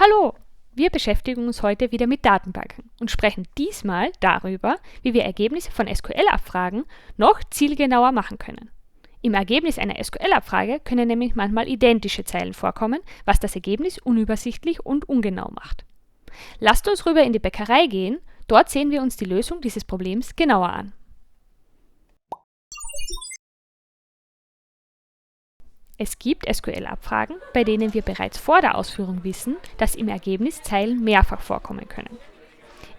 Hallo! Wir beschäftigen uns heute wieder mit Datenbanken und sprechen diesmal darüber, wie wir Ergebnisse von SQL-Abfragen noch zielgenauer machen können. Im Ergebnis einer SQL-Abfrage können nämlich manchmal identische Zeilen vorkommen, was das Ergebnis unübersichtlich und ungenau macht. Lasst uns rüber in die Bäckerei gehen, dort sehen wir uns die Lösung dieses Problems genauer an. Es gibt SQL-Abfragen, bei denen wir bereits vor der Ausführung wissen, dass im Ergebnis Zeilen mehrfach vorkommen können.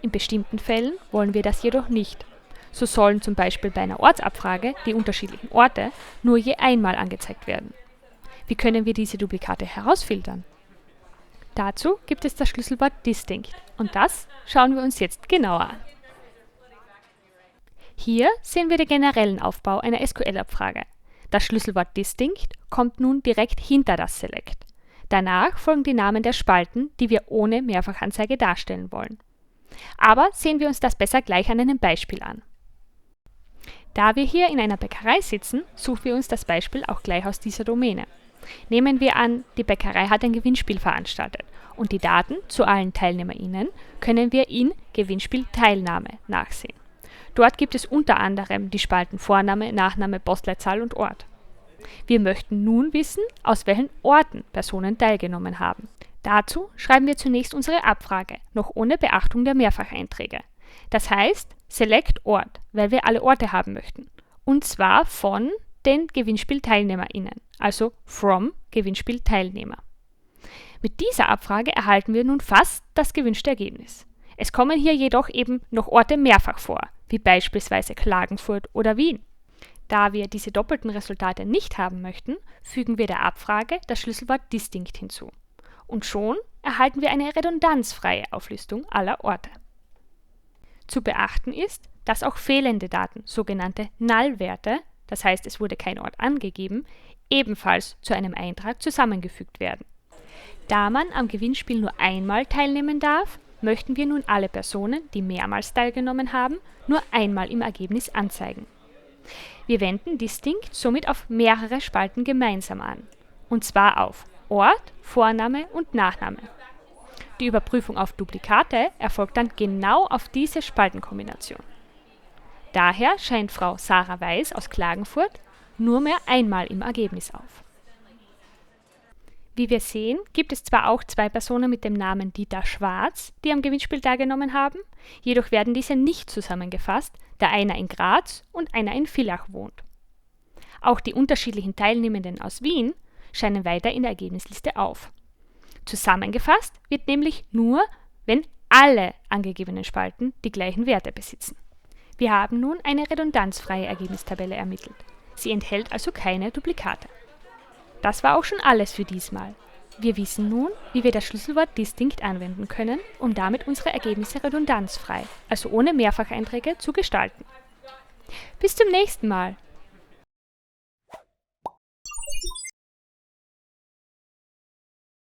In bestimmten Fällen wollen wir das jedoch nicht. So sollen zum Beispiel bei einer Ortsabfrage die unterschiedlichen Orte nur je einmal angezeigt werden. Wie können wir diese Duplikate herausfiltern? Dazu gibt es das Schlüsselwort distinct und das schauen wir uns jetzt genauer an. Hier sehen wir den generellen Aufbau einer SQL-Abfrage. Das Schlüsselwort distinct kommt nun direkt hinter das select. Danach folgen die Namen der Spalten, die wir ohne Mehrfachanzeige darstellen wollen. Aber sehen wir uns das besser gleich an einem Beispiel an. Da wir hier in einer Bäckerei sitzen, suchen wir uns das Beispiel auch gleich aus dieser Domäne. Nehmen wir an, die Bäckerei hat ein Gewinnspiel veranstaltet und die Daten zu allen TeilnehmerInnen können wir in Gewinnspiel Teilnahme nachsehen. Dort gibt es unter anderem die Spalten Vorname, Nachname, Postleitzahl und Ort. Wir möchten nun wissen, aus welchen Orten Personen teilgenommen haben. Dazu schreiben wir zunächst unsere Abfrage, noch ohne Beachtung der Mehrfacheinträge. Das heißt, select Ort, weil wir alle Orte haben möchten. Und zwar von den GewinnspielteilnehmerInnen, also from Gewinnspielteilnehmer. Mit dieser Abfrage erhalten wir nun fast das gewünschte Ergebnis. Es kommen hier jedoch eben noch Orte mehrfach vor, wie beispielsweise Klagenfurt oder Wien. Da wir diese doppelten Resultate nicht haben möchten, fügen wir der Abfrage das Schlüsselwort distinct hinzu. Und schon erhalten wir eine redundanzfreie Auflistung aller Orte. Zu beachten ist, dass auch fehlende Daten, sogenannte Null-Werte, das heißt es wurde kein Ort angegeben, ebenfalls zu einem Eintrag zusammengefügt werden. Da man am Gewinnspiel nur einmal teilnehmen darf, möchten wir nun alle Personen, die mehrmals teilgenommen haben, nur einmal im Ergebnis anzeigen. Wir wenden distinct somit auf mehrere Spalten gemeinsam an, und zwar auf Ort, Vorname und Nachname. Die Überprüfung auf Duplikate erfolgt dann genau auf diese Spaltenkombination. Daher scheint Frau Sarah Weiß aus Klagenfurt nur mehr einmal im Ergebnis auf. Wie wir sehen, gibt es zwar auch zwei Personen mit dem Namen Dieter Schwarz, die am Gewinnspiel teilgenommen haben, jedoch werden diese nicht zusammengefasst, da einer in Graz und einer in Villach wohnt. Auch die unterschiedlichen Teilnehmenden aus Wien scheinen weiter in der Ergebnisliste auf. Zusammengefasst wird nämlich nur, wenn alle angegebenen Spalten die gleichen Werte besitzen. Wir haben nun eine redundanzfreie Ergebnistabelle ermittelt. Sie enthält also keine Duplikate. Das war auch schon alles für diesmal. Wir wissen nun, wie wir das Schlüsselwort distinct anwenden können, um damit unsere Ergebnisse redundanzfrei, also ohne Mehrfacheinträge, zu gestalten. Bis zum nächsten Mal!